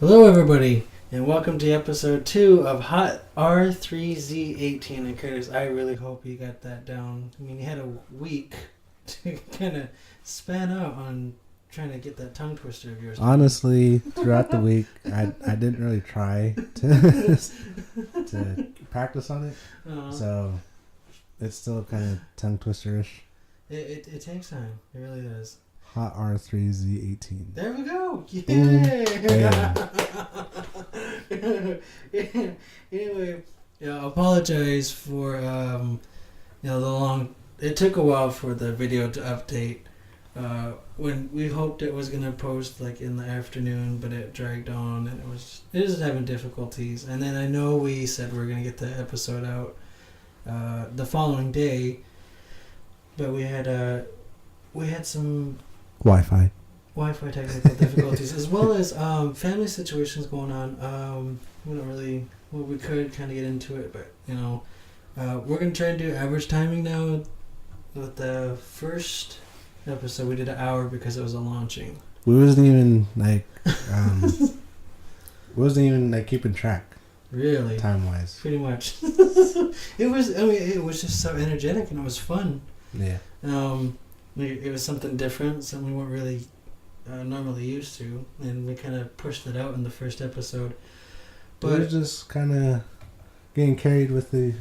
Hello, everybody, and welcome to episode 2 of Hot R3Z18. And Curtis, I really hope you got that down. I mean, you had a week to kind of span out on trying to get that tongue twister of yours. Honestly, throughout the week, I didn't really try to practice on it, so it's still kind of tongue twister-ish. It takes time. It really does. Hot R3Z18. There we go. Yay! Anyway, I apologize for the long. It took a while for the video to update. When we hoped it was gonna post like in the afternoon, but it dragged on, and it was having difficulties. And then I know we said we were gonna get the episode out the following day, but we had some Wi-Fi technical difficulties, as well as family situations going on. We don't really, well, we could kind of get into it, but we're gonna try and do average timing now. With the first episode, we did an hour because it was a launching. We wasn't even keeping track. Really, time wise, pretty much. It was. I mean, it was just so energetic and it was fun. Yeah. It was something different, something we weren't really normally used to, and we kind of pushed it out in the first episode. But we're just kind of getting carried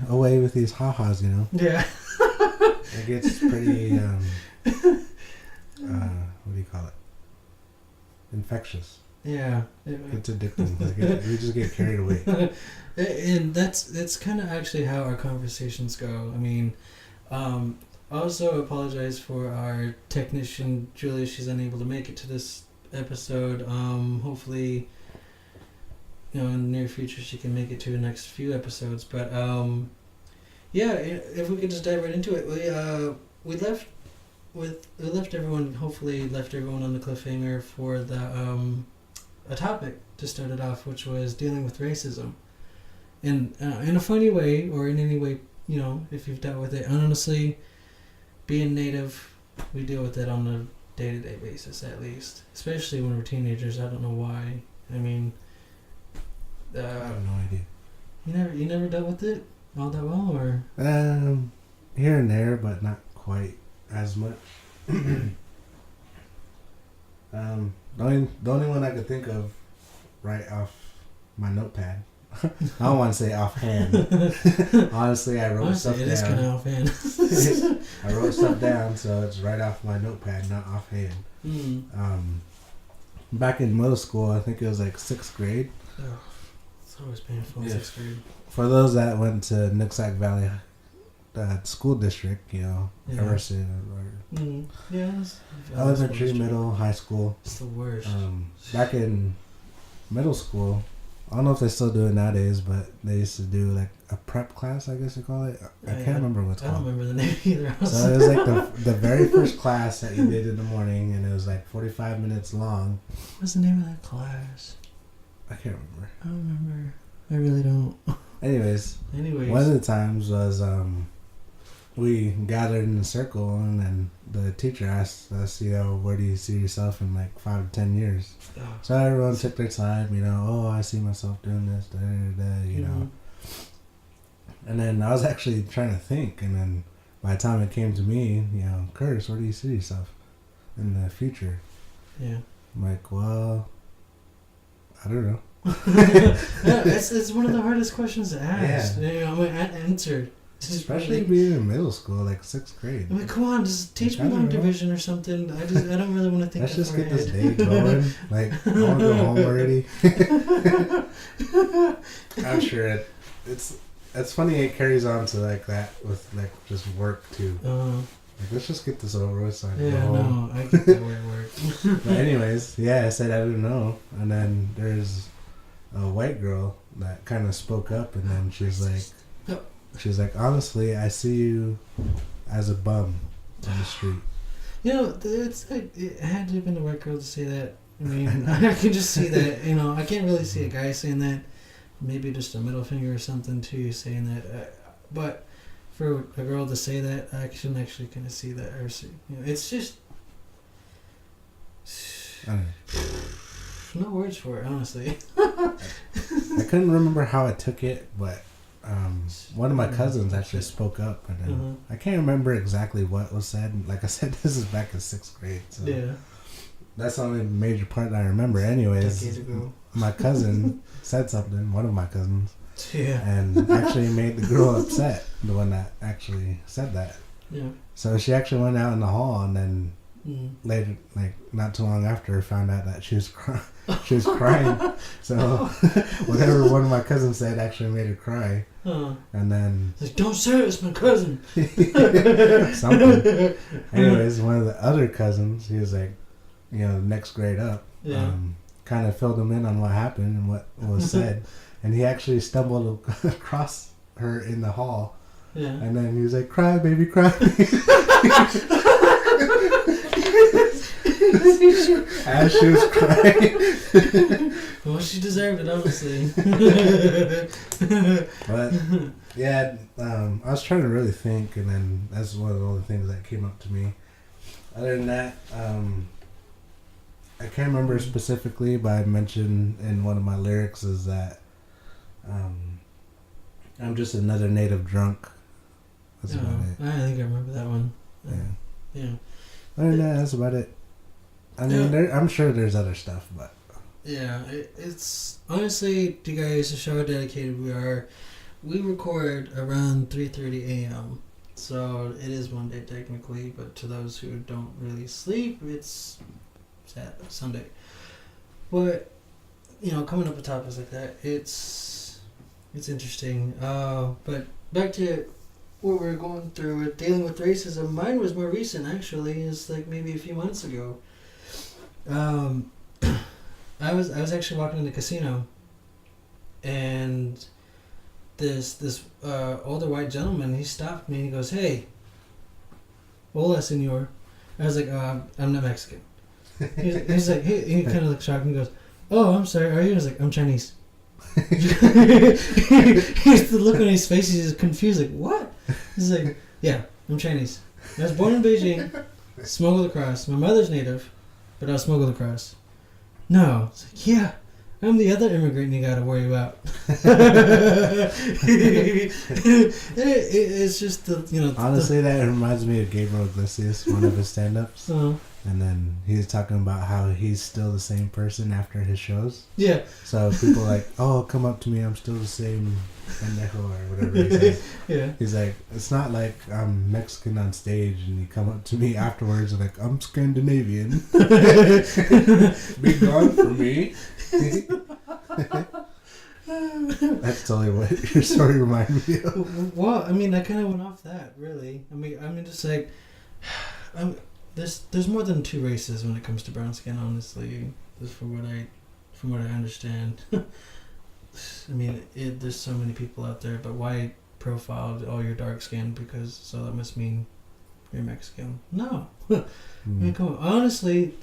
away with these ha-has, Yeah. It gets pretty, what do you call it? Infectious. Yeah. It's addicting. We just get carried away. And that's kind of actually how our conversations go. I mean, also apologize for our technician, Julia. She's unable to make it to this episode. Hopefully, in the near future she can make it to the next few episodes. But yeah, if we could just dive right into it. We left everyone. Hopefully, left everyone on the cliffhanger for the a topic to start it off, which was dealing with racism, in a funny way or in any way. If you've dealt with it, honestly. Being Native, we deal with it on a day-to-day basis, at least. Especially when we're teenagers. I don't know why. I mean, I have no idea. You never dealt with it all that well, or? Here and there, but not quite as much. The only one I could think of right off my notepad. I don't want to say offhand. Honestly, I wrote stuff down. It is kind of offhand. I wrote stuff down, so it's right off my notepad, not offhand. Back in middle school, I think it was like 6th grade. Oh, it's always painful in 6th grade. For those that went to Nooksack Valley School District, Everson, elementary, middle, high school. It's the worst. Back in middle school, I don't know if they still do it nowadays, but they used to do like a prep class, I guess you call it. I can't remember what it's called. I don't remember the name either. So it was like the very first class that you did in the morning, and it was like 45 minutes long. What's the name of that class? I can't remember. I don't remember. I really don't. Anyways, one of the times was we gathered in a circle, and then the teacher asked us, where do you see yourself in like 5 to 10 years? Oh. So everyone took their time, I see myself doing this, And then I was actually trying to think, and then by the time it came to me, Curtis, where do you see yourself in the future? Yeah. I'm like, well, I don't know. Yeah, it's one of the hardest questions to ask. Yeah. I'm going to answer. Especially being in middle school, like 6th grade. I'm like, come on, just teach me long division or something. I don't really want to think. Let's just get this day going. Like, I want to go home already. I'm sure it's funny. It carries on to like that with like just work too. Like, let's just get this over with so I can go home. No, I get that way at work. But anyways, I said I didn't know, and then there's a white girl that kind of spoke up, and then she's like, honestly, I see you as a bum on the street. It's like, it had to have been the white girl to say that. I mean, I can just see that. I can't really see a guy saying that. Maybe just a middle finger or something to you saying that. But for a girl to say that, I can actually kind of see that. Or see, it's just No words for it, honestly. I couldn't remember how I took it, but one of my cousins actually spoke up, and then I can't remember exactly what was said. Like I said, this is back in 6th grade, so yeah. That's the only major part that I remember. Anyways, Decades ago. My cousin said something. One of my cousins. Yeah. And actually made the girl upset. The one that actually said that. Yeah. So she actually went out in the hall, and then later, like not too long after, found out that she was crying. So whatever one of my cousins said actually made her cry. And then like, don't say it, it's my cousin. Something. Anyways, one of the other cousins, he was like, next grade up. Yeah. Kind of filled him in on what happened and what was said, and he actually stumbled across her in the hall. Yeah. And then he was like, "Cry, baby, cry." As she was crying. Well, she deserved it, honestly. But yeah, I was trying to really think, and then that's one of the only things that came up to me. Other than that, I can't remember specifically, but I mentioned in one of my lyrics is that I'm just another native drunk. That's about it. I think I remember that one. Yeah. Yeah. Other than that, that's about it. I mean, I'm sure there's other stuff, but... Yeah, it's... Honestly, to you guys, the show how dedicated we are. We record around 3:30 a.m. So it is Monday technically, but to those who don't really sleep, it's Sunday. But, coming up with topics like that, it's interesting. But back to what we're going through with dealing with racism. Mine was more recent, actually. It's like maybe a few months ago. I was actually walking in the casino, and this older white gentleman, he stopped me and he goes, "Hey, hola, señor." I was like, "I'm not Mexican." He's like, he kind of looked shocked and he goes, "Oh, I'm sorry, are you?" I was like, "I'm Chinese." The look on his face, he's confused, like, "What?" He's like, "Yeah, I'm Chinese. I was born in Beijing, smuggled across. My mother's native, but I was smuggled across." "No." It's like, "Yeah, I'm the other immigrant you gotta worry about." It's just Honestly, that reminds me of Gabriel Iglesias, one of his stand-ups. And then he's talking about how he's still the same person after his shows. Yeah. So people are like, "Oh, come up to me, I'm still the same pendejo," or whatever he says. Yeah. He's like, "It's not like I'm Mexican on stage and you come up to me afterwards and like, I'm Scandinavian." Be gone from me. That's totally what your story reminded me of. Well, I mean, I kind of went off that, really. I mean, just like, there's more than two races when it comes to brown skin, honestly. Just from what I understand. I mean, there's so many people out there, but why profile all your dark skin? Because so that must mean you're Mexican. No. I mean, come on. Honestly,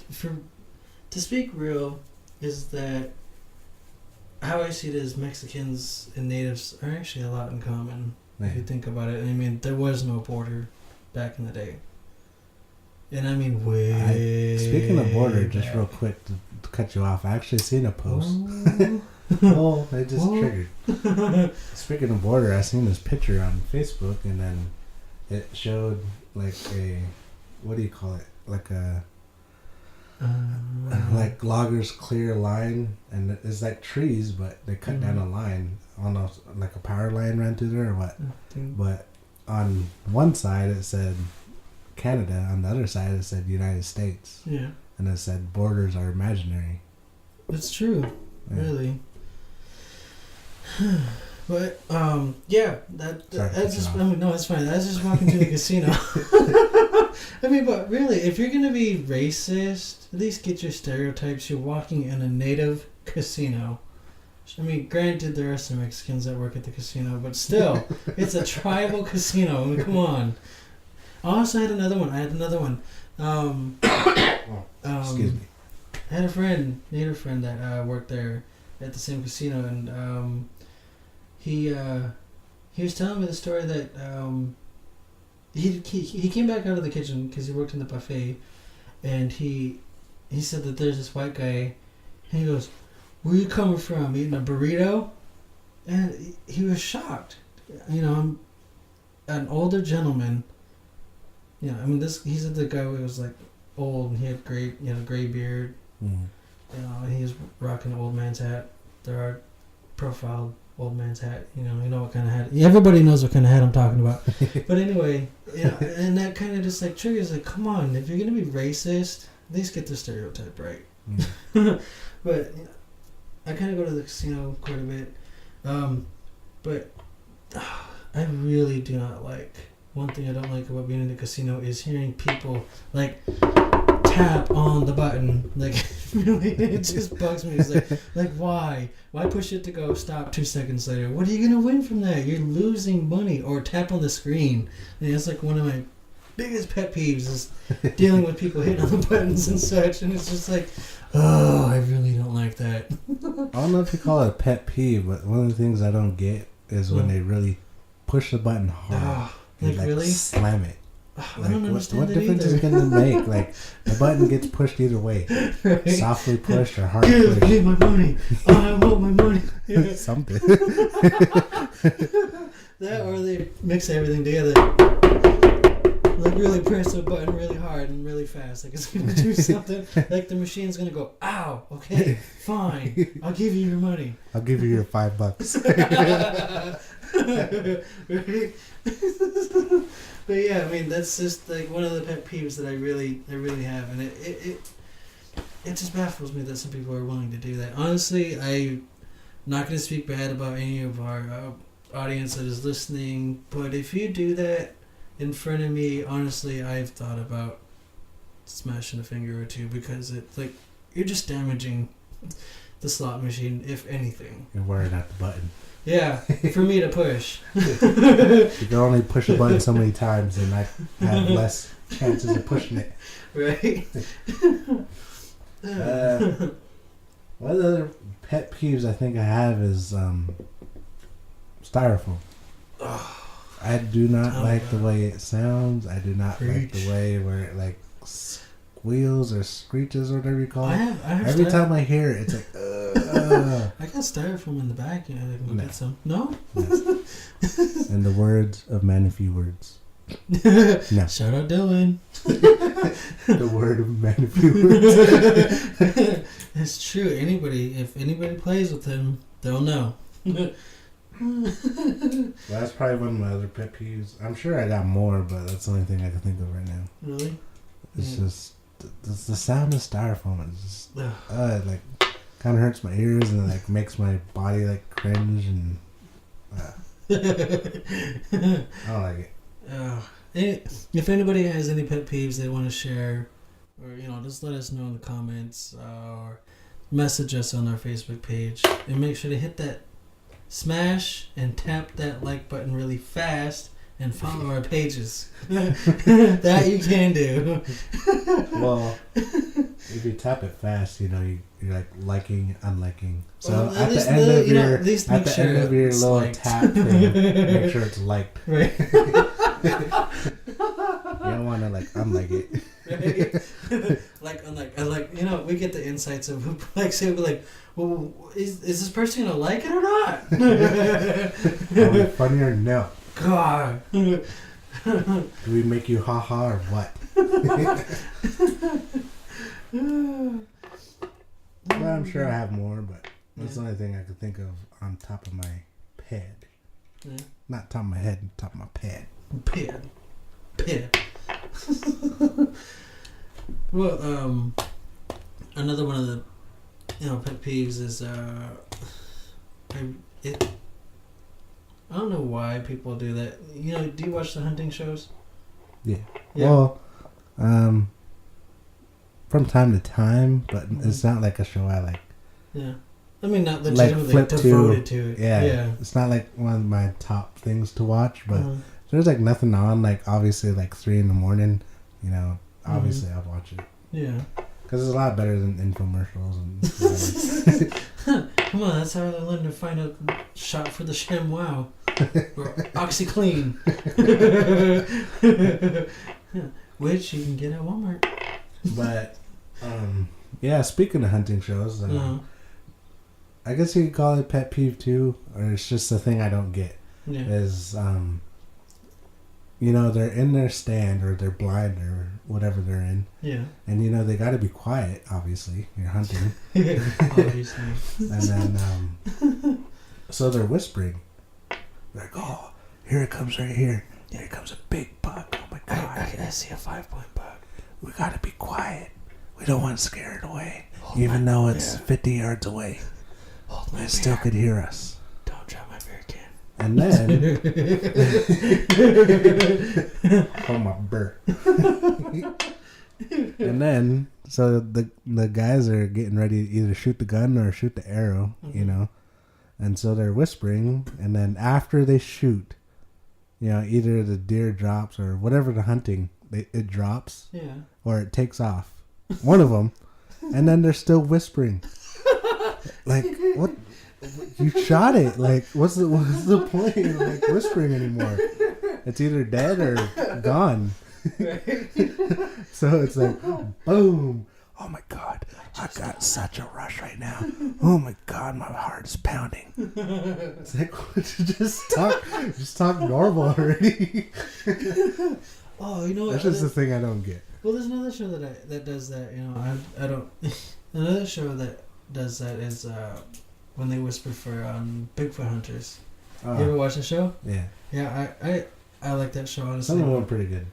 to speak real, is that how I see it is Mexicans and natives are actually a lot in common. Yeah. If you think about it. I mean, there was no border back in the day. And I mean, speaking of border, just real quick to cut you off, I actually seen a post. Oh, it just triggered. Speaking of border, I seen this picture on Facebook, and then it showed like a, what do you call it? Like a, like loggers clear line, and it's like trees, but they cut down a line, almost like a power line ran through there or what. But on one side it said Canada, on the other side it said United States. Yeah. And it said borders are imaginary. It's true. Yeah. Really. But yeah, that's just. I mean, no, it's fine. I was just walking to the casino. I mean, but really, if you're gonna be racist, at least get your stereotypes. You're walking in a native casino. I mean, granted, there are some Mexicans that work at the casino, but still, it's a tribal casino. I mean, come on. I also had another one. Excuse me. I had a native friend that worked there at the same casino, and he was telling me the story that he came back out of the kitchen because he worked in the buffet, and he said that there's this white guy, And he goes, "Where you coming from? Eating a burrito?" And he was shocked. You know, I'm an older gentleman. Yeah, I mean, he's the guy who was like old and he had gray beard. Mm. You know, and he was rocking an old man's hat. There are profiled old man's hat. You know what kind of hat. Everybody knows what kind of hat I'm talking about. But anyway, and that kind of just like triggers like, come on, if you're gonna be racist, at least get the stereotype right. Mm. But I kind of go to the casino quite a bit, but I really do not like. One thing I don't like about being in the casino is hearing people like tap on the button. Like, really, it just bugs me. It's like why? Why push it to go stop 2 seconds later? What are you gonna win from that? You're losing money. Or tap on the screen. And that's like one of my biggest pet peeves is dealing with people hitting on the buttons and such. And it's just like, oh, I really don't like that. I don't know if you call it a pet peeve, but one of the things I don't get is when they really push the button hard. Like really? Slam it. I don't understand what difference is it going to make? Like, the button gets pushed either way. Right. Softly pushed or hard pushed. Give me my money. I want my money. Something. That or they mix everything together. Like really press the button really hard and really fast. Like it's going to do something. Like the machine's going to go, ow, okay, fine. I'll give you your money. I'll give you your $5. Right? But yeah, I mean that's just like one of the pet peeves that I really have, and it just baffles me that some people are willing to do that. Honestly, I'm not going to speak bad about any of our audience that is listening, but if you do that in front of me, honestly, I've thought about smashing a finger or two because it's like you're just damaging the slot machine, if anything. You're wearing out the button. Yeah, for me to push. You can only push the button so many times and I have less chances of pushing it. Right? One of the other pet peeves I think I have is styrofoam. I do not like the way it sounds. I do not like the way where it like squeals or screeches or whatever you call it. I have Every time I hear it, it's like, I got styrofoam in the back. I can get some. No? In the words of Man Few Words. No. Shout out Dylan. The word of Man Few Words. It's true. If anybody plays with him, they'll know. That's probably one of my other pet peeves. I'm sure I got more, but that's the only thing I can think of right now. Really? It's just the sound of styrofoam. It's just it like kind of hurts my ears and like makes my body like cringe and I don't like it. If anybody has any pet peeves they want to share, or just let us know in the comments or message us on our Facebook page, and make sure to hit that smash and tap that like button really fast and follow our pages. That you can do. Well, if you tap it fast, you're like liking, unliking. So well, at the end of your little liked. Tap thing, make sure it's liked. Right. You don't want to like unlike it. Right. Like unlike, we get the insights of like say we're like, well, is this person gonna like it or not? Are we funny or no? God. Do we make you ha-ha or what? Well, I'm sure I have more, but that's the only thing I could think of on top of my pad. Yeah. Not top of my head, top of my pad. Pad. Well, another one of the pet peeves is I don't know why people do that. Do you watch the hunting shows? Yeah. Well, from time to time, but it's not like a show I like. Yeah. I mean, not legitimately devoted to it. Yeah. It's not like one of my top things to watch, but there's like nothing on, like obviously like 3 a.m, obviously I'll watch it. Yeah. Because it's a lot better than infomercials and Come on, that's how I learned to find a shot for the ShamWow. Or OxyClean. Which you can get at Walmart. But Yeah, speaking of hunting shows, I guess you could call it pet peeve too, or it's just a thing I don't get. Yeah. Is they're in their stand or they're blind or whatever they're in. Yeah. And they got to be quiet. Obviously, you're hunting. Obviously. And then so they're whispering. They're like, "Oh, here it comes right here. Here comes a big buck. Oh my god! I see a 5-point buck. We got to be quiet. We don't want to scare it away, even though it's 50 yards away. It still could hear us. Don't drop my beer can." And then, oh my burr. And then, so the guys are getting ready to either shoot the gun or shoot the arrow, and so they're whispering. And then after they shoot, either the deer drops or whatever they're hunting, it drops, or it takes off. One of them, and then they're still whispering. Like, what? You shot it. Like, what's the point of like whispering anymore? It's either dead or gone. So it's like, boom. Oh my god, I got such a rush right now. Oh my god, my heart is pounding. It's like, just talk normal already. Oh, you know what? That's just the thing I don't get. Well, there's another show that does that. I don't. Another show that does that is when they whisper for Bigfoot hunters. You ever watch the show? Yeah. Yeah, I like that show, honestly. Some of them are pretty good.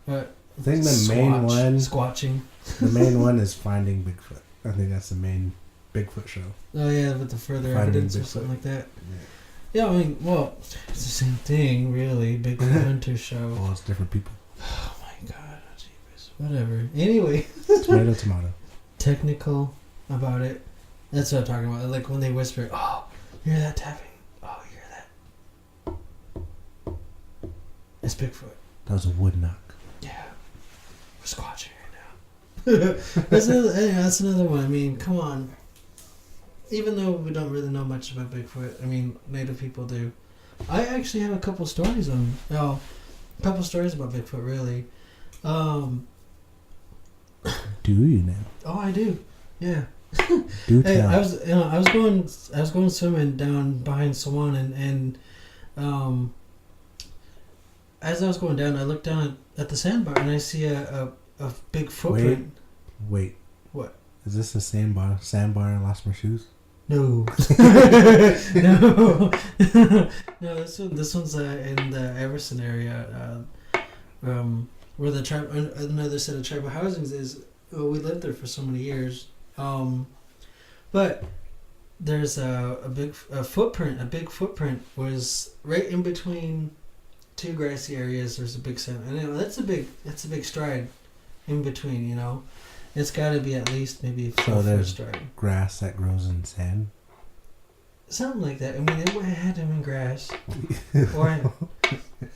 But I think the main one... Squatching. The main one is Finding Bigfoot. I think that's the main Bigfoot show. Oh, yeah, with the further Finding evidence Bigfoot. or something like that. Yeah, I mean, well, it's the same thing, really. Bigfoot hunter show. Well, it's different people. Oh, my God. Jeepers. Whatever. Anyway. Tomato. Technical about it. That's what I'm talking about. Like when they whisper, "Oh, you hear that tapping? Oh, you hear that? It's Bigfoot." That was a wood knock. Yeah. We're squatching right now. That's another one. I mean, come on. Even though we don't really know much about Bigfoot, I mean, Native people do. I actually have a couple stories about Bigfoot, really. Do you now? Oh, I do. Yeah. Do hey, tell. I was going swimming down behind Swan, and as I was going down, I looked down at the sandbar and I see a big footprint. Wait. What? Is this the same sandbar I lost my shoes? No. No. This one's in the Everson area, where the tribe, another set of tribal housings is. Well, we lived there for so many years. But there's a big footprint was right in between two grassy areas. There's a big sand, and that's a big stride in between. It's got to be at least maybe 4 foot stride. Grass that grows in sand. Something like that. I mean, it had to be grass, or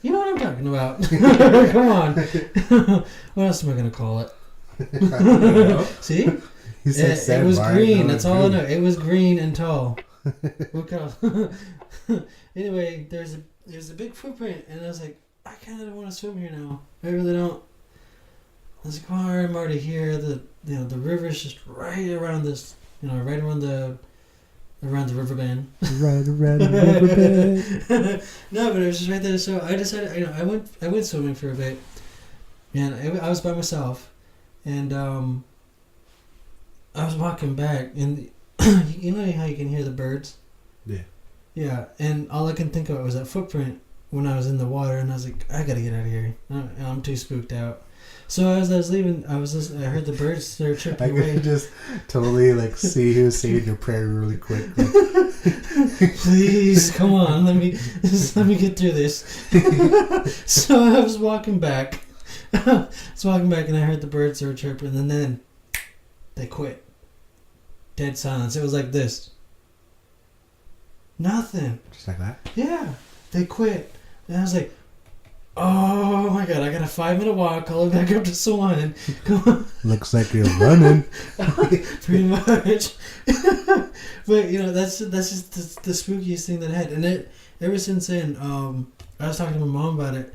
you know what I'm talking about. Come on, what else am I gonna call it? See? It was green. That's all I know. It was green and tall. Anyway, there's a big footprint, and I was like, I kind of don't want to swim here now. I really don't. I was like, oh, I'm already here. The river's just right around this. Right around the river bend. Right around the river bend. No, but it was just right there. So I decided. I went swimming for a bit, and I was by myself. And I was walking back, and you know how you can hear the birds? Yeah. Yeah, and all I can think of was that footprint when I was in the water, and I was like, I gotta get out of here. I'm too spooked out. So as I was leaving, I heard the birds, they were chirping away. I could just totally see you saying your prayer really quick. Like. Please, come on, let me get through this. So I was walking back. And I heard the birds were chirping, and then they quit. Dead silence. It was like this. Nothing. Just like that? Yeah. They quit. And I was like, oh my god, I got a 5-minute walk all the way back up to Swan. Come on. Looks like you're running. Pretty much. But, that's just the spookiest thing that I had. And ever since then, I was talking to my mom about it,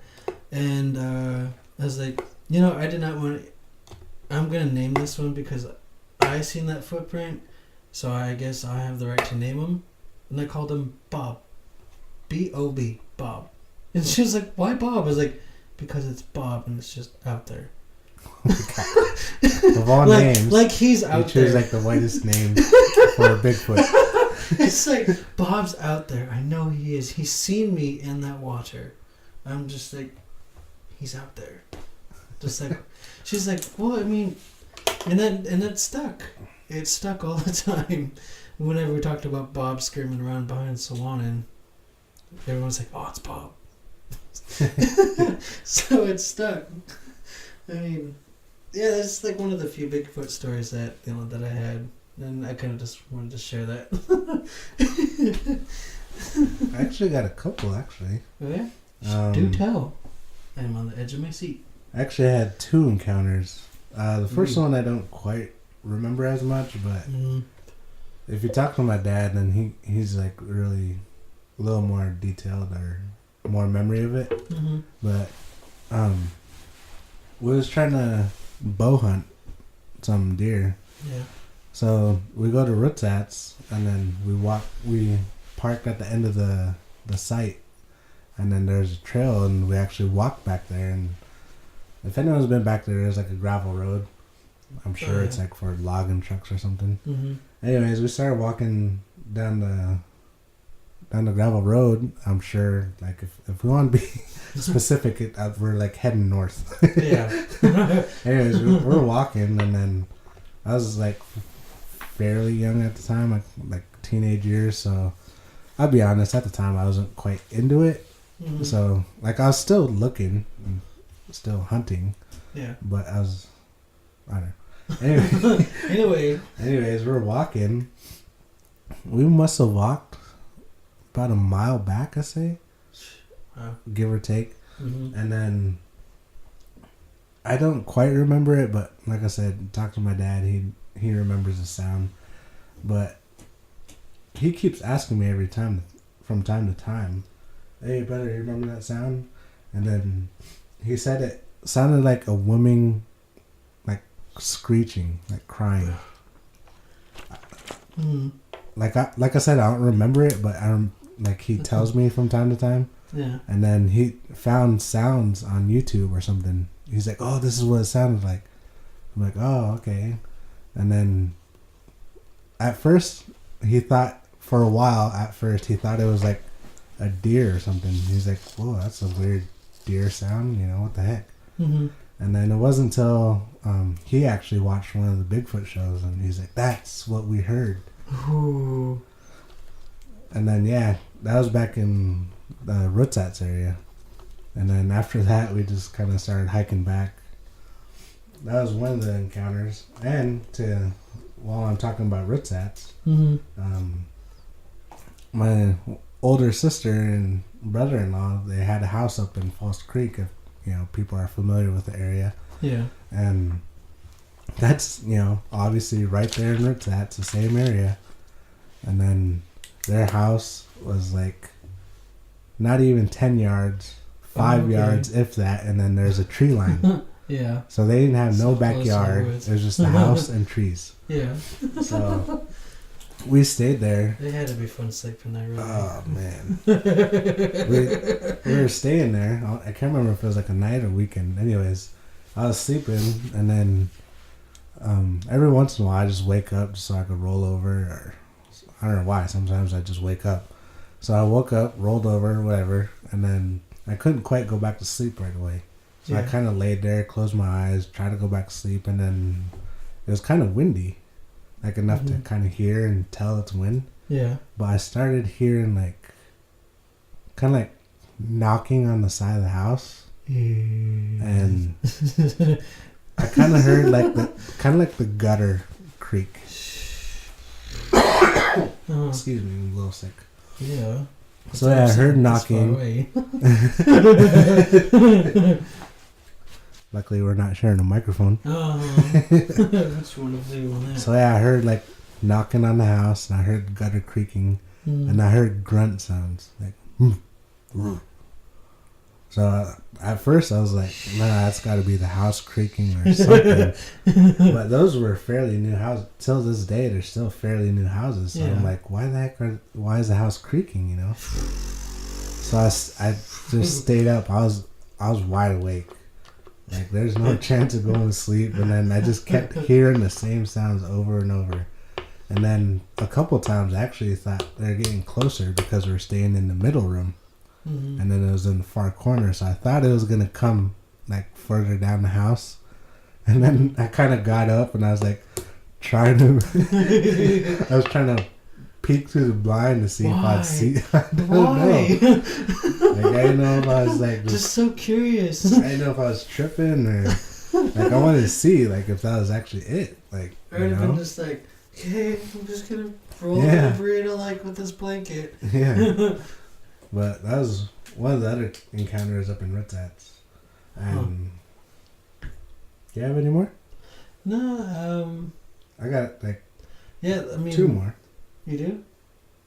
and I was like, I did not want to... I'm going to name this one because I I seen that footprint, so I guess I have the right to name him. And I called him Bob. B-O-B. Bob. And she was like, why Bob? I was like, because it's Bob and it's just out there. Of all names, like he's out there. You choose like the whitest name for a Bigfoot. It's like, Bob's out there. I know he is. He's seen me in that water. I'm just like, he's out there. Just like, she's like, well, I mean, and it stuck. It stuck all the time. Whenever we talked about Bob screaming around behind Sawanin, everyone's like, oh, it's Bob. So it stuck. I mean, yeah, that's like one of the few Bigfoot stories that that I had, and I kind of just wanted to share that. I actually got a couple, actually. Oh yeah? Do tell. I'm on the edge of my seat. I actually had 2 encounters. The first one I don't quite remember as much, but if you talk to my dad, then he's like really a little more detailed or more memory of it. Mm-hmm. But we was trying to bow hunt some deer. Yeah. So we go to Rootsats, and then we parked at the end of the site, and then there's a trail, and we actually walked back there. And if anyone's been back there's like a gravel road. I'm sure it's like for logging trucks or something. Mm-hmm. Anyways, we started walking down the gravel road. I'm sure, like, if we want to be specific, we're like heading north. Yeah. Anyways, we're walking, and then I was like fairly young at the time, like teenage years. So I'll be honest, at the time I wasn't quite into it. Mm-hmm. So like I was still looking, and still hunting. Yeah. But I don't know. Anyway. Anyways, we're walking. We must have walked about a mile back, I say. Give or take. Mm-hmm. And then I don't quite remember it, but like I said, talk to my dad, he remembers the sound. But he keeps asking me every time, from time to time, hey brother, you remember that sound? And then he said it sounded like a woman, like screeching, like crying. Mm-hmm. Like I said, I don't remember it, but like he tells me from time to time. Yeah. And then he found sounds on YouTube or something. He's like, oh, this is what it sounded like. I'm like, oh, okay. And then at first, he thought it was like a deer or something. He's like, whoa, that's a weird deer sound. You know, what the heck? Mm-hmm. And then it wasn't until he actually watched one of the Bigfoot shows, and he's like, that's what we heard. Ooh. And then, yeah, that was back in the Rootsats area. And then after that, we just kind of started hiking back. That was one of the encounters. And while I'm talking about Rootsats, my older sister and brother-in-law, they had a house up in False Creek, if people are familiar with the area. Yeah. And that's, obviously right there in Rootsats, the same area. And then their house was like not even 10 yards, 5 yards, if that, and then there's a tree line. Yeah. So they didn't have no backyard. It was just a house and trees. Yeah. So we stayed there. It had to be fun sleeping there, really. Oh, man. we were staying there. I can't remember if it was like a night or weekend. Anyways, I was sleeping, and then every once in a while I just wake up just so I could roll over, or I don't know why. Sometimes I just wake up. So I woke up, rolled over, whatever, and then I couldn't quite go back to sleep right away. So I kind of laid there, closed my eyes, tried to go back to sleep, and then it was kind of windy, like enough to kind of hear and tell it's wind. Yeah. But I started hearing kind of like knocking on the side of the house, and I kind of heard like the gutter creak. Excuse me, I'm a little sick. Yeah. So I heard knocking. Luckily, we're not sharing a microphone. Oh, that's wonderful. So I heard like knocking on the house, and I heard gutter creaking, and I heard grunt sounds like. So at first I was like, nah, that's got to be the house creaking or something. But those were fairly new houses. Till this day, they're still fairly new houses. So I'm like, why is the house creaking, you know? So I just stayed up. I was wide awake. Like, there's no chance of going to sleep. And then I just kept hearing the same sounds over and over. And then a couple times I actually thought they're getting closer because we're staying in the middle room. Mm-hmm. And then it was in the far corner. So I thought it was going to come, like, further down the house. And then I kind of got up and I was, like, trying to peek through the blind to see if I'd see. I don't know. Like, I didn't know if I was like just so curious. I didn't know if I was tripping or like I wanted to see like if that was actually it. Like, I would have been just like, okay, I'm just gonna roll the burrito like with this blanket. Yeah. But that was one of the other encounters up in Ritzats. Do you have any more? No. I got like. Yeah, I mean. 2 more. You do?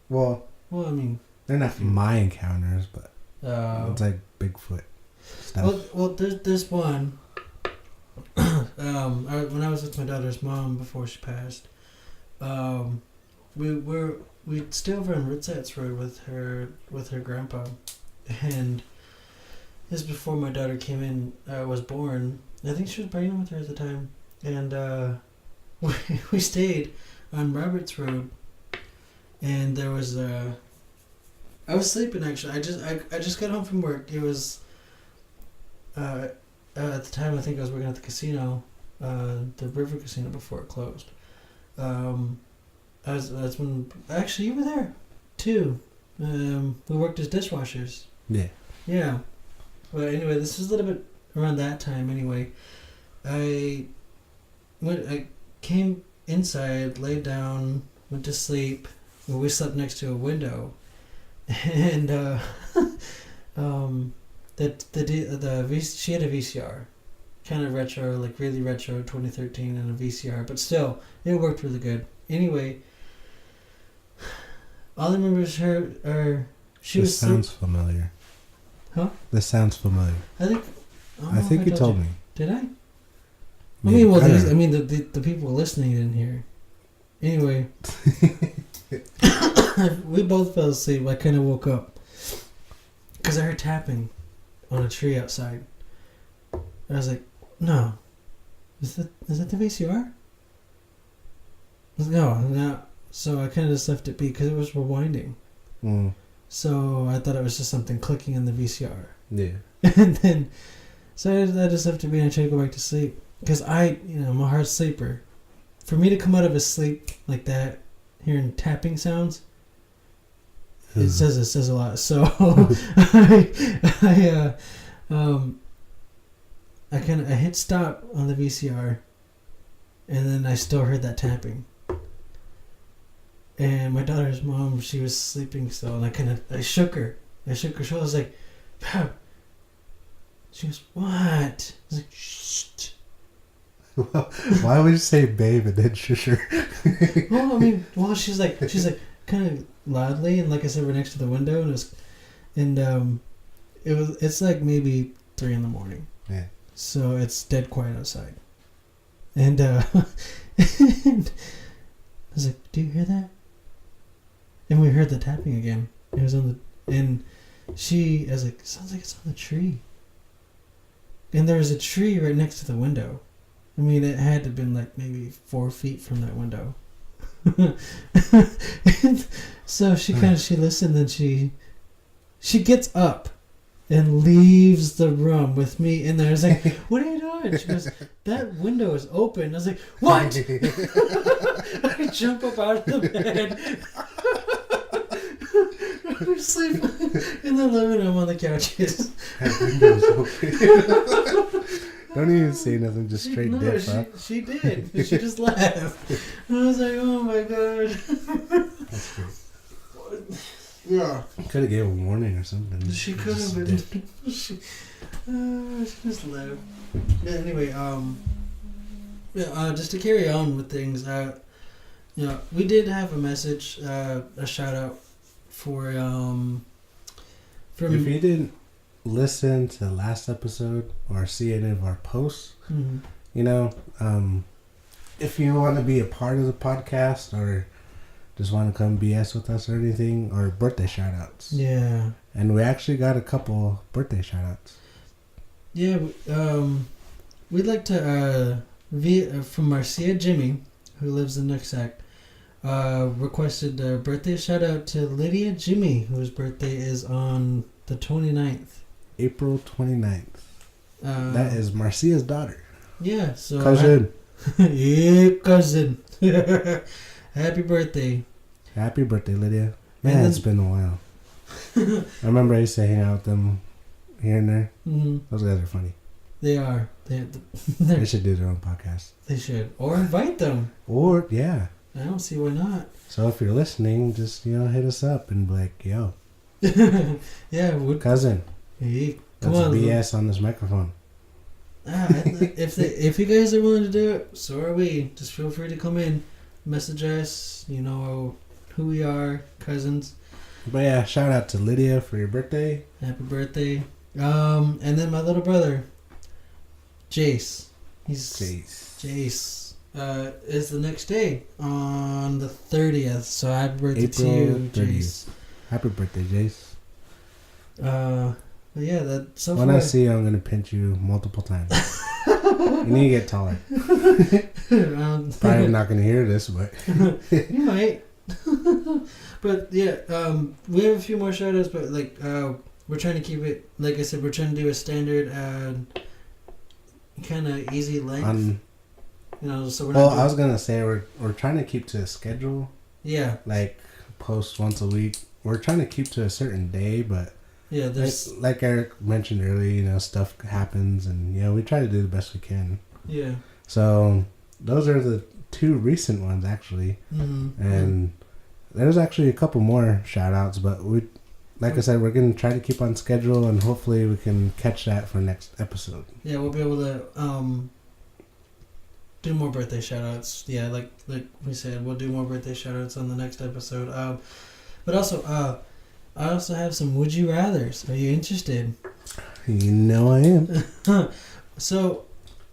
Well, I mean, they're not my encounters, but it's like Bigfoot stuff. Well, there's one. When I was with my daughter's mom before she passed, we'd stay over on Ritzats Road with her grandpa, and this is before my daughter was born. I think she was pregnant with her at the time, and we stayed on Roberts Road. And there was I was sleeping actually. I just got home from work. It was at the time I think I was working at the casino, the River Casino before it closed. That's when actually you were there too. We worked as dishwashers. Yeah. Yeah. But anyway, this was a little bit around that time anyway. I came inside, laid down, went to sleep. We slept next to a window, and she had a VCR, kind of retro, like really retro, 2013, and a VCR, but still it worked really good. Anyway, all I remember is This sounds familiar. Huh? This sounds familiar. I think you told me. Did I? Yeah, I mean, the people listening didn't hear. Anyway. We both fell asleep. I kind of woke up because I heard tapping on a tree outside. I was like, "No, is that the VCR?" I was like, no. So I kind of just left it be because it was rewinding. Mm. So I thought it was just something clicking in the VCR. Yeah. And then, so I just left it be and I tried to go back to sleep because I'm a hard sleeper. For me to come out of a sleep like that, hearing tapping sounds, it says a lot. So I hit stop on the VCR, and then I still heard that tapping. And my daughter's mom, she was sleeping still, and I shook her. I shook her shoulder. I was like, "Wow." She goes, "What?" I was like, "Shh." Why would you say babe and then shush her? She's like kind of loudly, and like I said, we're next to the window, and it's like maybe 3 a.m. Yeah. So it's dead quiet outside, and and I was like, "Do you hear that?" And we heard the tapping again. It was I was like, "Sounds like it's on the tree." And there was a tree right next to the window. I mean, it had to have been like maybe 4 feet from that window. So she listened, and she gets up and leaves the room with me in there. I was like, "What are you doing?" She goes, "That window is open." I was like, "What?" I jump up out of the bed. I'm sleeping in the living room on the couches. That window's open. Don't even say nothing, just straight dip up. She did. She just laughed. And I was like, "Oh my god." That's great. Yeah. Could have gave a warning or something. She could have been. She just laughed. Yeah, anyway, just to carry on with things, we did have a message, a shout out for from. If you didn't listen to the last episode or see any of our posts, you know, if you want to be a part of the podcast or just want to come BS with us or anything, or birthday shout outs. Yeah. And we actually got a couple birthday shout outs. Yeah, we'd like to, from Marcia Jimmy, who lives in Nooksack, requested a birthday shout out to Lydia Jimmy, whose birthday is on the 29th. April 29th. That is Marcia's daughter. Yeah, so... Cousin. Yeah, cousin. Happy birthday. Happy birthday, Lydia. Man, it's been a while. I remember I used to hang out with them here and there. Mm-hmm. Those guys are funny. They are. They should do their own podcast. They should. Or invite them. Or, yeah. I don't see why not. So if you're listening, just, hit us up and be like, yo. Yeah. Cousin. Hey, come on. BS on this microphone. If you guys are willing to do it, so are we. Just feel free to come in. Message us. You know who we are. Cousins. But yeah, shout out to Lydia for your birthday. Happy birthday. And then my little brother, Jace. Jace. Is the next day on the 30th. So happy birthday April to you, 30th. Jace. Happy birthday, Jace. But yeah, that so when far. I see you, I'm gonna pinch you multiple times. You need to get taller. Probably not gonna hear this, but you might. But yeah, we have a few more shoutouts, but like we're trying to keep it. Like I said, we're trying to do a standard, kind of easy length. So we're. Well, I was gonna say we're trying to keep to a schedule. Yeah. Like post once a week. We're trying to keep to a certain day, but. Yeah, there's like Eric mentioned earlier, stuff happens, and we try to do the best we can. Yeah. So those are the two recent ones actually, and there's actually a couple more shout outs, but I said, we're gonna try to keep on schedule, and hopefully we can catch that for next episode. Yeah, we'll be able to do more birthday shout outs. Yeah, like we said, we'll do more birthday shout outs on the next episode. But also I also have some Would You Rathers. Are you interested? You know I am. So...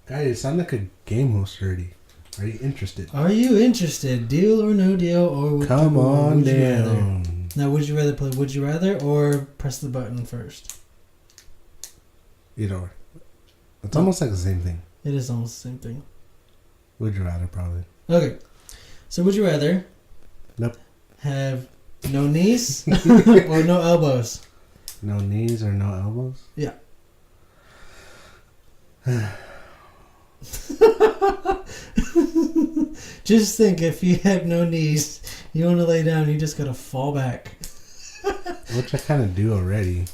Guys, you sound like a game host already. Are you interested? Are you interested? Deal or no deal? Or come on down. Now, would you rather play Would You Rather or press the button first? Either or. It's almost like the same thing. It is almost the same thing. Would you rather, probably. Okay. So, would you rather... Nope. Have... No knees or no elbows? No knees or no elbows? Yeah. Just think, if you have no knees, you want to lay down, you just gotta fall back. Which I kind of do already.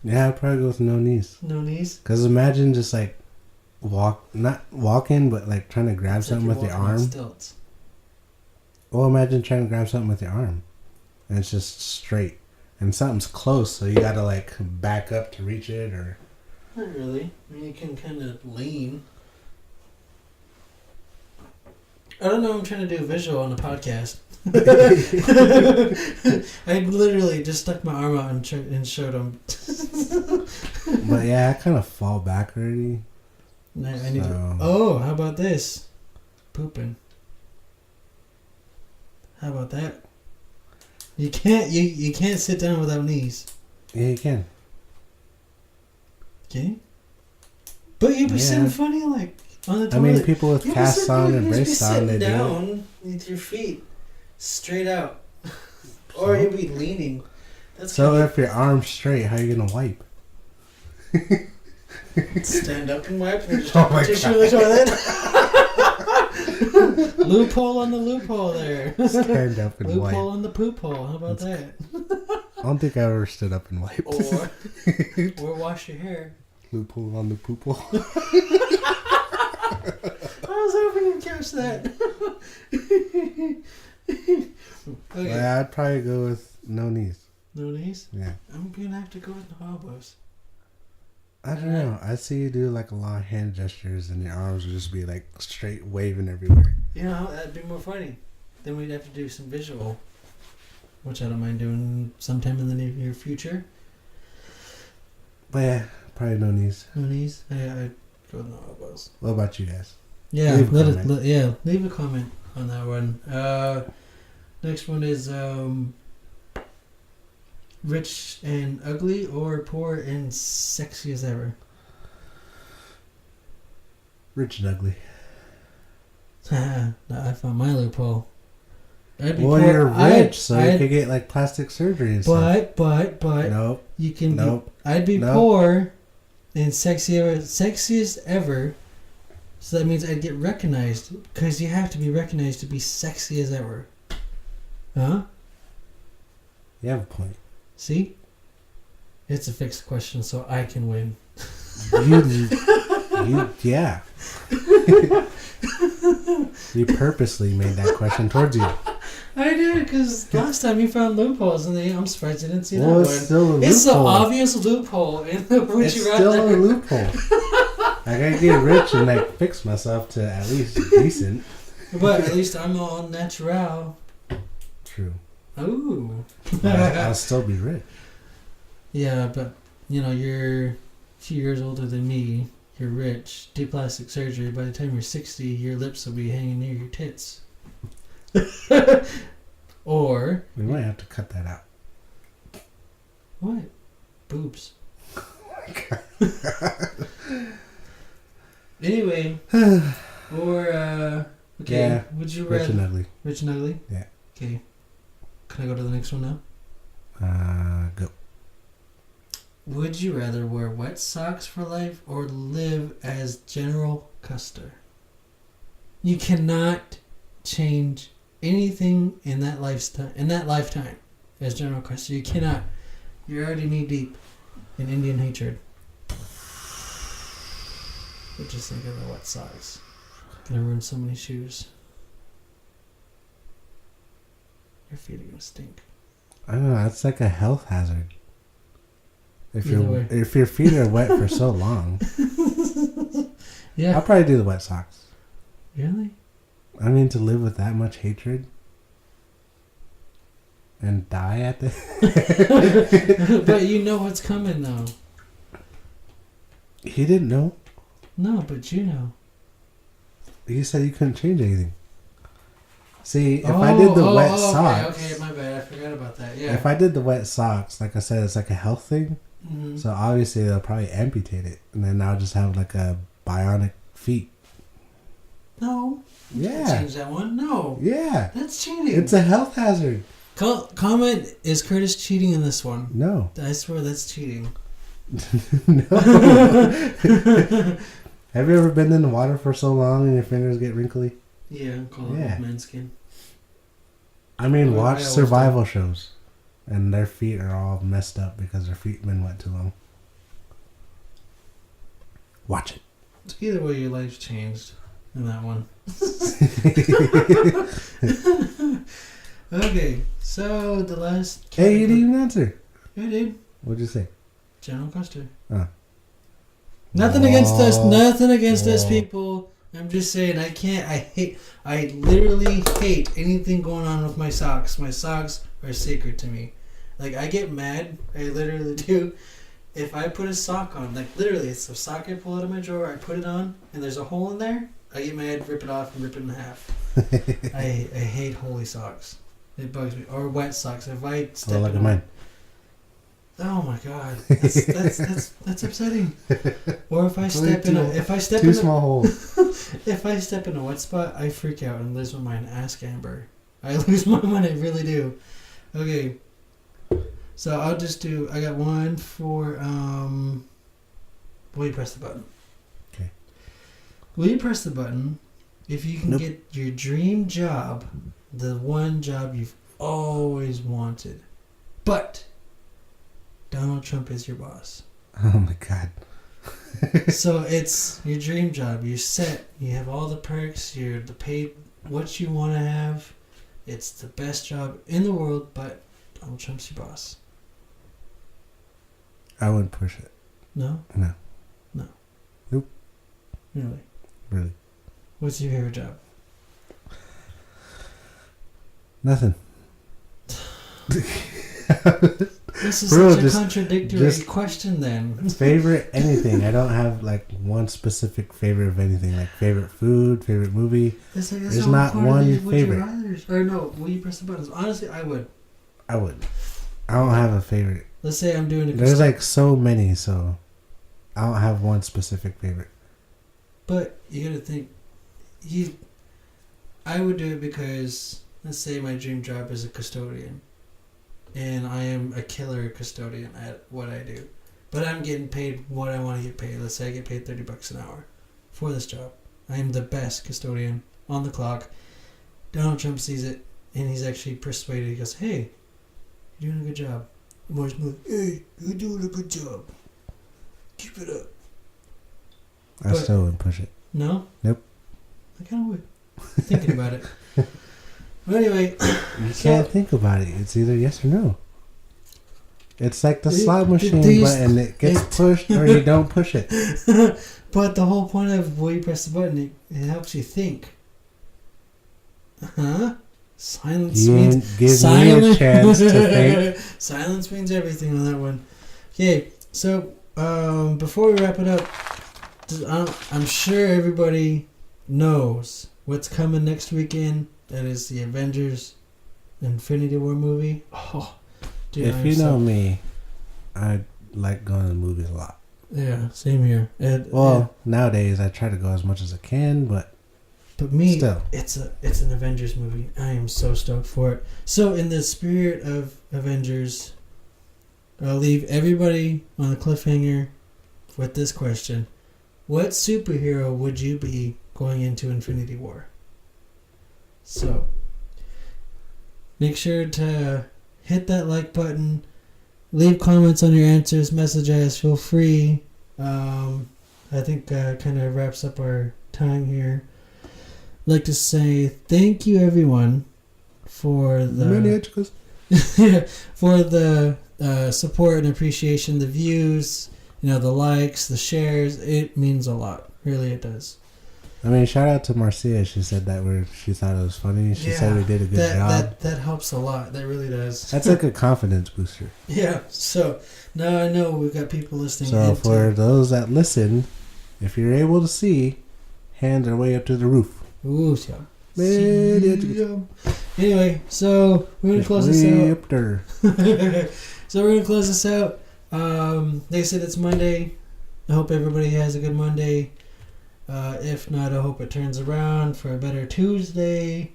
Yeah, I'd probably go with no knees. No knees? Because imagine just not walking, but trying to grab something with your arm. Stilts. Well, imagine trying to grab something with your arm, and it's just straight, and something's close, so you gotta back up to reach it, or. Not really. I mean, you can kind of lean. I don't know. I'm trying to do a visual on a podcast. I literally just stuck my arm out and showed them. But yeah, I kind of fall back already. I need to. Oh, how about this? Pooping. How about that? You can't sit down without knees. Yeah, you can. Can you? But you'd be sitting funny on the toilet. I mean, people with casts on and braces on, they do down with your feet straight out. Or you'd be leaning. So if your arm's straight, how are you going to wipe? Stand up and wipe and just tissue in the toilet. Loophole on the loophole there. Stand up and wipe. Loophole on the poop hole. How about that? I don't think I ever stood up and wiped. Or wash your hair. Loophole on the poop hole. I was hoping you'd catch that. Okay. Well, I'd probably go with no knees. No knees? Yeah. I'm going to have to go with no elbows. I don't know. I see you do a lot of hand gestures, and your arms would just be straight waving everywhere. That'd be more funny. Then we'd have to do some visual. which I don't mind doing sometime in the near future. But yeah, probably no knees. No knees? I go with no elbows. What about you guys? Yeah, leave leave a comment on that one. Next one is rich and ugly or poor and sexy as ever. Rich and ugly. I found my loophole. Well, you're rich, so you could get like plastic surgery and stuff. But Nope. You can. Nope. I'd be poor and sexiest ever. So that means I'd get recognized, because you have to be recognized to be sexy as ever. Huh? You have a point. See? It's a fixed question, so I can win. Yeah. You purposely made that question towards you. I did, because last time you found loopholes, and I'm surprised you didn't see that one. It's still a loophole. It's an obvious loophole. It's still a loophole. I gotta get rich and like fix myself to at least decent. But at least I'm all natural. True. Ooh. I'll still be rich. Yeah, but you're a few years older than me. You're rich. Do plastic surgery. By the time you're 60, your lips will be hanging near your tits. Or we might have to cut that out. What? Boobs. Oh my God. Anyway, or okay. Yeah, would you rather rich and ugly? Rich and ugly. Yeah. Okay. Can I go to the next one now? Go. Would you rather wear wet socks for life or live as General Custer? You cannot change anything in that lifetime as General Custer. You cannot. You're already knee deep in Indian hatred. But just think of the wet socks. Gonna ruin so many shoes. Your feet are gonna stink. I don't know. That's like a health hazard. If Either your feet are wet for so long. Yeah. I'll probably do the wet socks. Really? I mean, to live with that much hatred and die at the. But you know what's coming, though. He didn't know. No, but you know. You said you couldn't change anything. See, if I did the wet socks. Okay, my bad. I forgot about that. Yeah. If I did the wet socks, like I said, it's like a health thing. Mm-hmm. So obviously they'll probably amputate it, and then I'll just have like a bionic feet. No. Yeah. Change that one. No. Yeah. That's cheating. It's a health hazard. Comment, is Curtis cheating in this one? No. I swear that's cheating. No. Have you ever been in the water for so long and your fingers get wrinkly? Yeah, call it old man skin. I mean, watch survival shows, and their feet are all messed up because their feet been wet too long. Watch it. Either way, your life's changed in that one. Okay, so the last... Hey, you didn't even answer. I did. What'd you say? General Custer. Oh. Nothing against us. Nothing against us, people. I'm just saying, I literally hate anything going on with my socks. My socks are sacred to me. Like, I get mad, I literally do, if I put a sock on. Like, literally, it's a sock I pull out of my drawer, I put it on, and there's a hole in there, I get mad, rip it off, and rip it in half. I hate holy socks. It bugs me. Or wet socks. If I step look at mine. Oh my god, that's upsetting. Or if I step two small holes. If I step in a wet spot, I freak out and lose my mind. Ask Amber. I lose my mind. I really do. Okay, so I'll just do. I got one for. Will you press the button? Okay. Will you press the button if you can get your dream job, the one job you've always wanted, but Donald Trump is your boss? Oh my god. So it's your dream job. You're set. You have all the perks. You're the paid what you want to have. It's the best job in the world, but Donald Trump's your boss. I wouldn't push it. No? No. No. Nope. Really? Really. What's your favorite job? Nothing. This is such a contradictory question then. Favorite anything. I don't have like one specific favorite of anything. Like favorite food, favorite movie. There's not one favorite. Or no, will you press the buttons? Honestly, I would. I don't have a favorite. Let's say I'm doing There's like so many, so I don't have one specific favorite. But you gotta think, I would do it because, let's say my dream job is a custodian. And I am a killer custodian at what I do. But I'm getting paid what I want to get paid. Let's say I get paid $30 an hour for this job. I am the best custodian on the clock. Donald Trump sees it, and he's actually persuaded. He goes, hey, you're doing a good job. Moore's like, hey, you're doing a good job. Keep it up. I still wouldn't push it. No? Nope. I kind of would. Thinking about it. But anyway. You can't think about it. It's either yes or no. It's like the slot machine button. It gets pushed or you don't push it. But the whole point of when you press the button, it helps you think. Huh? Silence means... Give me a chance to think. Silence means everything on that one. Okay, so before we wrap it up, I'm sure everybody knows what's coming next weekend. That is the Avengers Infinity War movie. Oh, dude, if you know me, I like going to the movies a lot. Yeah, same here. Nowadays I try to go as much as I can, but me, still, it's an Avengers movie. I am so stoked for it. So, in the spirit of Avengers, I'll leave everybody on a cliffhanger with this question: what superhero would you be going into Infinity War? So, make sure to hit that like button, leave comments on your answers, message us, feel free. I think kind of wraps up our time here. I'd like to say thank you everyone for the support and appreciation, the views, the likes, the shares. It means a lot. Really, it does. I mean, shout out to Marcia. She said she thought it was funny. She said we did a good job. That helps a lot. That really does. That's like a confidence booster. Yeah. So now I know we've got people listening. So for those that listen, if you're able to see, hands are way up to the roof. Ooh, yeah. Anyway, so we're gonna close this out. So we're gonna close this out. They said it's Monday. I hope everybody has a good Monday. If not, I hope it turns around for a better Tuesday.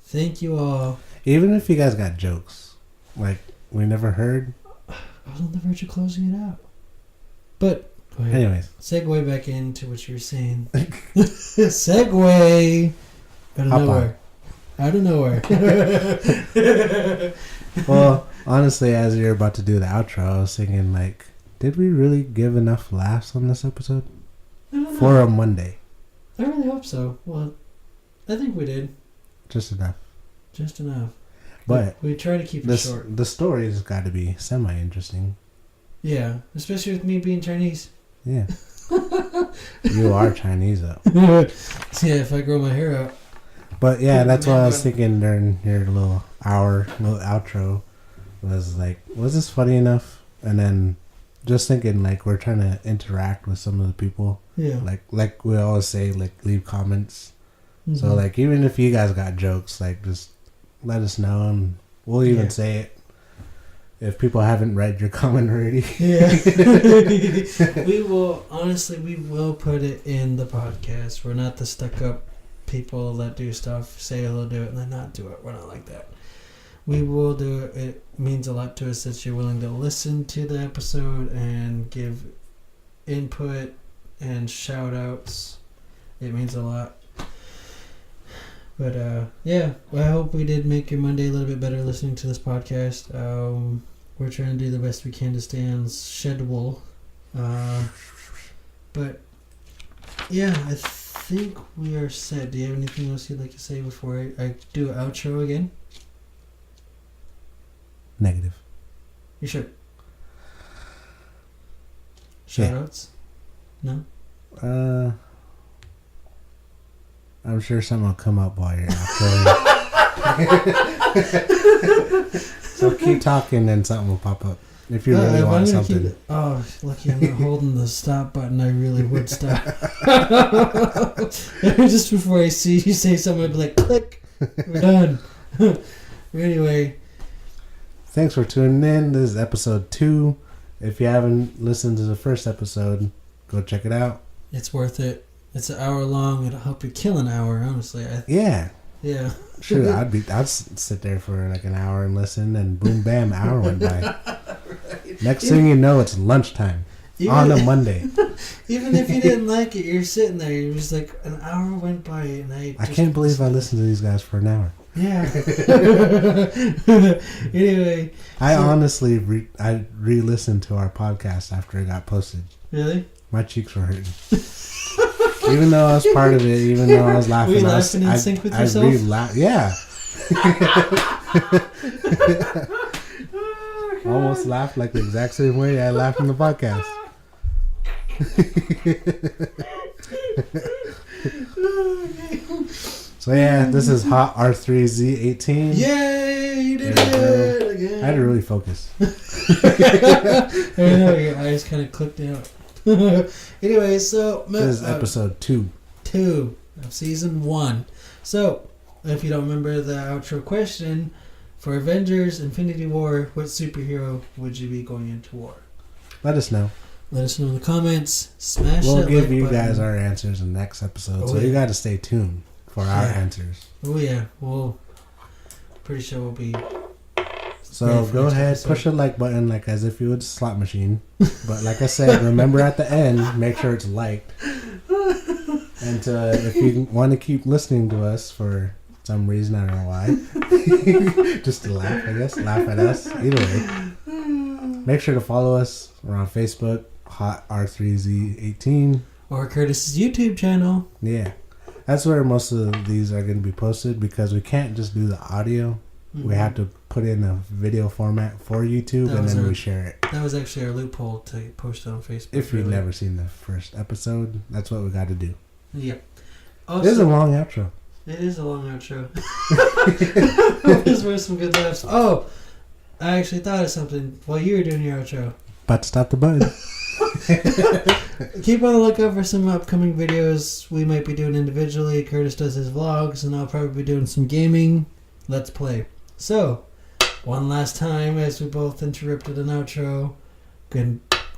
Thank you all. Even if you guys got jokes, like we never heard. I was on the verge of closing it out. But, go ahead. Anyways. Segue back into what you were saying. Segue. Out of nowhere. Well, honestly, as you're about to do the outro, I was thinking, like, did we really give enough laughs on this episode? For a Monday. I really hope so. Well, I think we did. Just enough. But we try to keep it short. The story's got to be semi-interesting. Yeah, especially with me being Chinese. Yeah. You are Chinese, though. Yeah, if I grow my hair out. But yeah, that's what I was thinking during your little outro. Was like, was this funny enough? And then just thinking, like, we're trying to interact with some of the people. Yeah. Like we always say, like, leave comments. Mm-hmm. So, like, even if you guys got jokes, like, just let us know and we'll even say it. If people haven't read your comment already. Yeah. We will put it in the podcast. We're not the stuck up people that do stuff, say they'll do it and then not do it. We're not like that. We will do it. It means a lot to us that you're willing to listen to the episode and give input and shout outs. It means a lot. But I hope we did make your Monday a little bit better listening to this podcast. We're trying to do the best we can to stay on schedule. But yeah, I think we are set. Do you have anything else you'd like to say before I do an outro again? Negative. You should. Shoutouts? No? I'm sure something will come up while you're out. So keep talking and something will pop up. If you really want something. Lucky I'm not holding the stop button. I really would stop. Just before I see you say something, I'd be like, click. We're done. Anyway. Thanks for tuning in. This is episode 2. If you haven't listened to the first episode, go check it out. It's worth it. It's an hour long. It'll help you kill an hour, honestly. Yeah. Yeah. Sure, I'd sit there for like an hour and listen, and boom, bam, an hour went by. Right. Next thing you know, it's lunchtime on a Monday. Even if you didn't like it, you're sitting there. You're just like, an hour went by, and I can't believe I listened to these guys for an hour. Yeah. Anyway. I honestly re-listened to our podcast after it got posted. Really? My cheeks were hurting. Even though I was part of it, even though I was laughing. Were you laughing in sync with yourself? Yeah. Almost laughed like the exact same way I laughed in the podcast. So yeah, this is Hot R3Z18. Yay! You did it again. I had to really focus. I know, your eyes kind of clicked out. Anyway, so this is episode 2 of season 1. So, if you don't remember the outro question, for Avengers Infinity War, what superhero would you be going into war? Let us know. Let us know in the comments. Smash that We'll like give you button. guys our answers in the next episode, you got to stay tuned for our answers. Oh yeah, pretty sure we'll be. So go ahead, push the like button like as if you would a slot machine. But like I said, remember at the end, make sure it's liked. And if you want to keep listening to us for some reason, I don't know why, just to laugh, I guess, laugh at us. Either way, make sure to follow us. We're on Facebook, Hot R3Z18. Or Curtis's YouTube channel. Yeah. That's where most of these are going to be posted because we can't just do the audio. Mm-hmm. We have to put in a video format for YouTube and then we share it. That was actually our loophole to post it on Facebook. If you've never seen the first episode, that's what we got to do. Yeah. Also, it is a long outro. It is a long outro. There's were some good laughs. Oh, I actually thought of something while you were doing your outro. About to stop the button. Keep on the lookout for some upcoming videos we might be doing individually. Curtis does his vlogs, and I'll probably be doing some gaming. Let's play. So, one last time as we both interrupted an outro.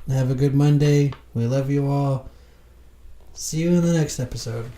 Have a good Monday. We love you all. See you in the next episode.